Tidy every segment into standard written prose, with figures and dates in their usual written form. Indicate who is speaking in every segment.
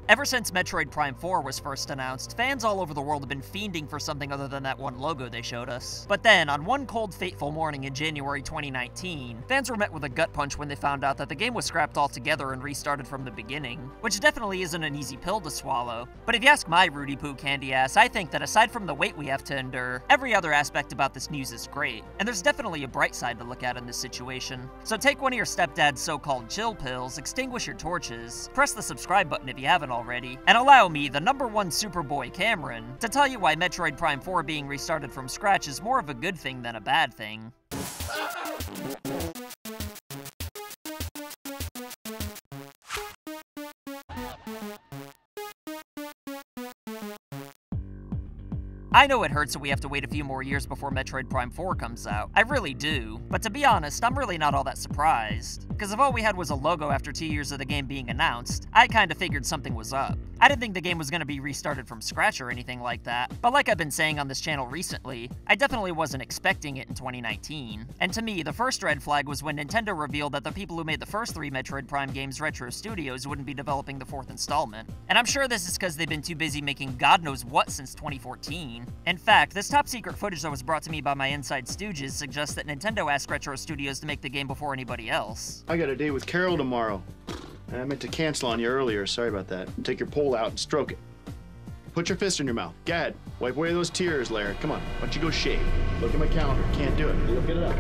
Speaker 1: Ever since Metroid Prime 4 was first announced, fans all over the world have been fiending for something other than that one logo they showed us. But then, on one cold, fateful morning in January 2019, fans were met with a gut punch when they found out that the game was scrapped altogether and restarted from the beginning, which definitely isn't an easy pill to swallow. But if you ask my Rudy Poo candy ass, I think that aside from the wait we have to endure, every other aspect about this news is great, and there's definitely a bright side to look at in this situation. So take one of your stepdad's so-called chill pills, extinguish your torches, press the subscribe button if you haven't already, and allow me, the #1 Superboy Cameron, to tell you why Metroid Prime 4 being restarted from scratch is more of a good thing than a bad thing. I know it hurts that we have to wait a few more years before Metroid Prime 4 comes out. I really do. But to be honest, I'm really not all that surprised. Because if all we had was a logo after 2 years of the game being announced, I kinda figured something was up. I didn't think the game was gonna be restarted from scratch or anything like that, but like I've been saying on this channel recently, I definitely wasn't expecting it in 2019. And to me, the first red flag was when Nintendo revealed that the people who made the first 3 Metroid Prime games, Retro Studios, wouldn't be developing the 4th installment. And I'm sure this is because they've been too busy making God knows what since 2014. In fact, this top-secret footage that was brought to me by my Inside Stooges suggests that Nintendo asked Retro Studios to make the game before anybody else.
Speaker 2: I got a date with Carol tomorrow. I meant to cancel on you earlier, sorry about that. Take your pole out and stroke it. Put your fist in your mouth. Go ahead. Wipe away those tears, Larry. Come on, why don't you go shave? Look at my calendar. Can't do it. Look it up.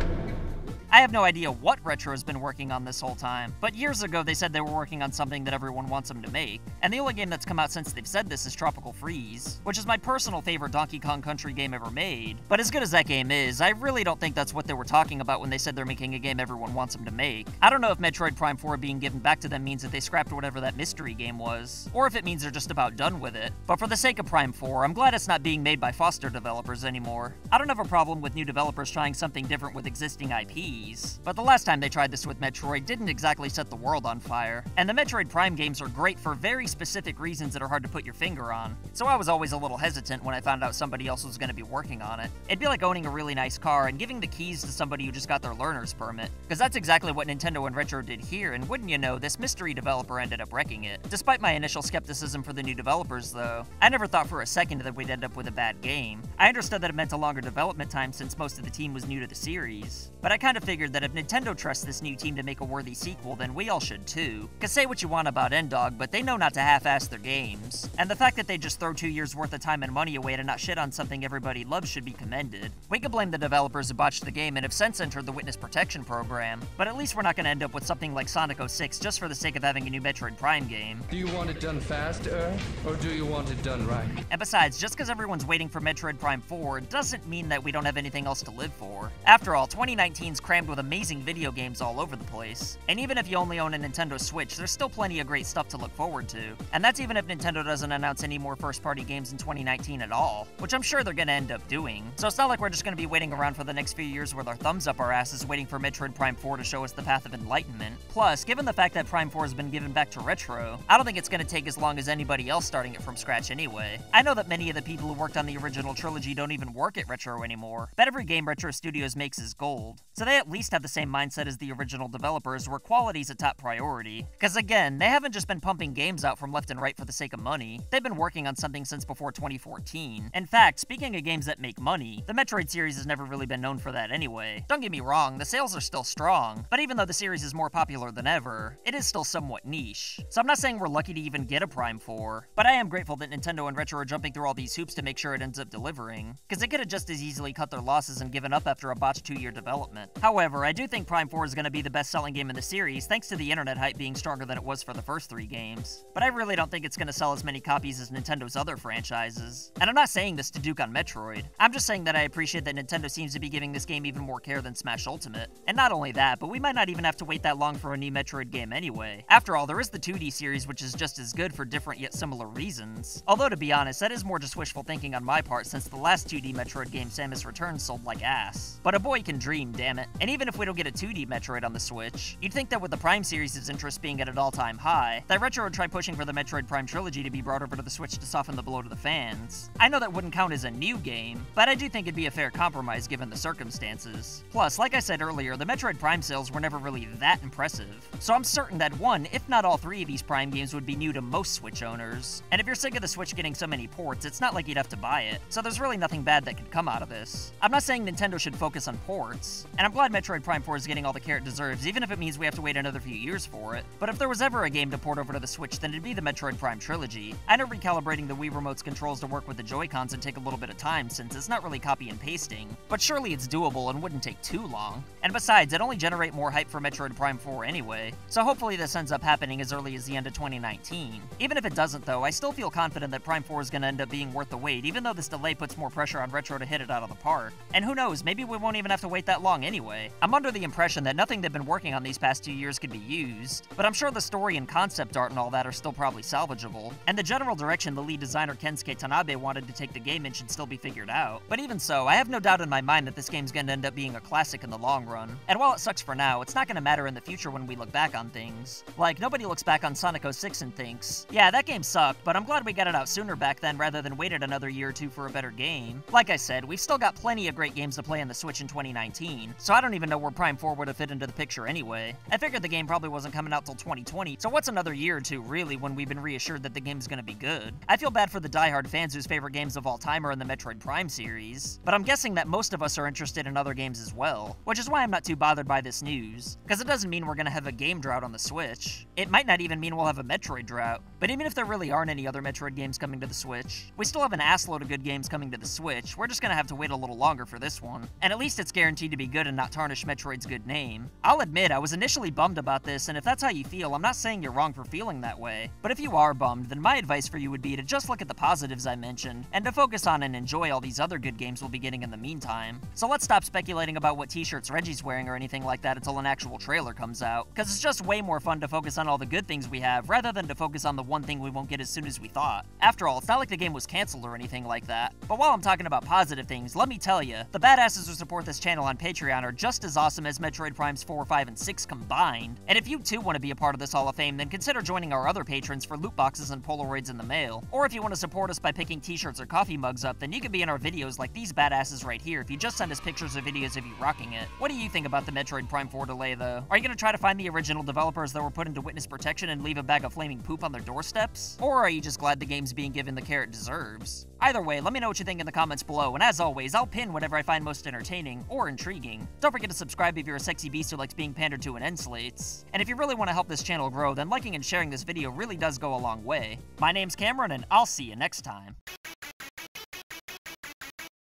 Speaker 1: I have no idea what Retro's been working on this whole time, but years ago they said they were working on something that everyone wants them to make, and the only game that's come out since they've said this is Tropical Freeze, which is my personal favorite Donkey Kong Country game ever made. But as good as that game is, I really don't think that's what they were talking about when they said they're making a game everyone wants them to make. I don't know if Metroid Prime 4 being given back to them means that they scrapped whatever that mystery game was, or if it means they're just about done with it. But for the sake of Prime 4, I'm glad it's not being made by Foster developers anymore. I don't have a problem with new developers trying something different with existing IPs, but the last time they tried this with Metroid didn't exactly set the world on fire. And the Metroid Prime games are great for very specific reasons that are hard to put your finger on, so I was always a little hesitant when I found out somebody else was going to be working on it. It'd be like owning a really nice car and giving the keys to somebody who just got their learner's permit, because that's exactly what Nintendo and Retro did here, and wouldn't you know, this mystery developer ended up wrecking it. Despite my initial skepticism for the new developers though, I never thought for a second that we'd end up with a bad game. I understood that it meant a longer development time since most of the team was new to the series, but I kinda figured that if Nintendo trusts this new team to make a worthy sequel, then we all should too. Cause say what you want about N-Dog, but they know not to half-ass their games. And the fact that they just throw 2 years worth of time and money away to not shit on something everybody loves should be commended. We could blame the developers who botched the game and have since entered the Witness Protection Program, but at least we're not gonna end up with something like Sonic 06 just for the sake of having a new Metroid Prime game.
Speaker 3: Do you want it done fast, or do you want it done right?
Speaker 1: And besides, just because everyone's waiting for Metroid Prime 4 doesn't mean that we don't have anything else to live for. After all, 2019's crammed with amazing video games all over the place. And even if you only own a Nintendo Switch, there's still plenty of great stuff to look forward to. And that's even if Nintendo doesn't announce any more first-party games in 2019 at all, which I'm sure they're gonna end up doing. So it's not like we're just gonna be waiting around for the next few years with our thumbs up our asses waiting for Metroid Prime 4 to show us the path of enlightenment. Plus, given the fact that Prime 4 has been given back to Retro, I don't think it's gonna take as long as anybody else starting it from scratch anyway. I know that many of the people who worked on the original trilogy don't even work at Retro anymore, but every game Retro Studios makes is gold, so they at least have the same mindset as the original developers where quality's a top priority. Because again, they haven't just been pumping games out from left and right for the sake of money, they've been working on something since before 2014. In fact, speaking of games that make money, the Metroid series has never really been known for that anyway. Don't get me wrong, the sales are still strong, but even though the series is more popular than ever, it is still somewhat niche. So I'm not saying we're lucky to even get a Prime 4, but I am grateful that Nintendo and Retro are jumping through all these hoops to make sure it ends up delivering, because they could have just as easily cut their losses and given up after a botched 2-year development. However, I do think Prime 4 is going to be the best-selling game in the series thanks to the internet hype being stronger than it was for the first 3 games. But I really don't think it's going to sell as many copies as Nintendo's other franchises. And I'm not saying this to Duke on Metroid, I'm just saying that I appreciate that Nintendo seems to be giving this game even more care than Smash Ultimate. And not only that, but we might not even have to wait that long for a new Metroid game anyway. After all, there is the 2D series, which is just as good for different yet similar reasons. Although to be honest, that is more just wishful thinking on my part since the last 2D Metroid game, Samus Returns, sold like ass. But a boy can dream, damn it. And even if we don't get a 2D Metroid on the Switch, you'd think that with the Prime series' interest being at an all-time high, that Retro would try pushing for the Metroid Prime trilogy to be brought over to the Switch to soften the blow to the fans. I know that wouldn't count as a new game, but I do think it'd be a fair compromise given the circumstances. Plus, like I said earlier, the Metroid Prime sales were never really that impressive, so I'm certain that one, if not all three of these Prime games would be new to most Switch owners. And if you're sick of the Switch getting so many ports, it's not like you'd have to buy it, so there's really nothing bad that could come out of this. I'm not saying Nintendo should focus on ports, and I'm glad Metroid Prime 4 is getting all the care it deserves, even if it means we have to wait another few years for it. But if there was ever a game to port over to the Switch, then it'd be the Metroid Prime trilogy. I know recalibrating the Wii Remote's controls to work with the Joy-Cons would take a little bit of time, since it's not really copy and pasting, but surely it's doable and wouldn't take too long. And besides, it'd only generate more hype for Metroid Prime 4 anyway, so hopefully this ends up happening as early as the end of 2019. Even if it doesn't though, I still feel confident that Prime 4 is going to end up being worth the wait, even though this delay puts more pressure on Retro to hit it out of the park. And who knows, maybe we won't even have to wait that long anyway. I'm under the impression that nothing they've been working on these past 2 years could be used, but I'm sure the story and concept art and all that are still probably salvageable, and the general direction the lead designer Kensuke Tanabe wanted to take the game in should still be figured out. But even so, I have no doubt in my mind that this game's going to end up being a classic in the long run. And while it sucks for now, it's not going to matter in the future when we look back on things. Like, nobody looks back on Sonic 06 and thinks, yeah, that game sucked, but I'm glad we got it out sooner back then rather than waited another year or two for a better game. Like I said, we've still got plenty of great games to play on the Switch in 2019, so I don't even know where Prime 4 would have fit into the picture anyway. I figured the game probably wasn't coming out till 2020, so what's another year or two really when we've been reassured that the game's gonna be good? I feel bad for the diehard fans whose favorite games of all time are in the Metroid Prime series, but I'm guessing that most of us are interested in other games as well, which is why I'm not too bothered by this news, because it doesn't mean we're gonna have a game drought on the Switch. It might not even mean we'll have a Metroid drought, but even if there really aren't any other Metroid games coming to the Switch, we still have an assload of good games coming to the Switch. We're just gonna have to wait a little longer for this one, and at least it's guaranteed to be good and not tarnish Metroid's good name. I'll admit, I was initially bummed about this, and if that's how you feel, I'm not saying you're wrong for feeling that way, but if you are bummed, then my advice for you would be to just look at the positives I mentioned, and to focus on and enjoy all these other good games we'll be getting in the meantime. So let's stop speculating about what t-shirts Reggie's wearing or anything like that until an actual trailer comes out, because it's just way more fun to focus on all the good things we have, rather than to focus on the one thing we won't get as soon as we thought. After all, it's not like the game was cancelled or anything like that. But while I'm talking about positive things, let me tell you, the badasses who support this channel on Patreon are just as awesome as Metroid Primes 4, 5, and 6 combined. And if you too want to be a part of this Hall of Fame, then consider joining our other patrons for loot boxes and Polaroids in the mail. Or if you want to support us by picking t-shirts or coffee mugs up, then you can be in our videos like these badasses right here if you just send us pictures or videos of you rocking it. What do you think about the Metroid Prime 4 delay though? Are you going to try to find the original developers that were put into witness protection and leave a bag of flaming poop on their doorsteps? Or are you just glad the game's being given the care it deserves? Either way, let me know what you think in the comments below, and as always, I'll pin whatever I find most entertaining or intriguing. Don't forget to subscribe if you're a sexy beast who likes being pandered to and end slates. And if you really want to help this channel grow, then liking and sharing this video really does go a long way. My name's Cameron, and I'll see you next time.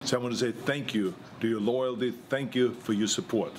Speaker 4: So I want to say thank you to your loyalty, thank you for your support.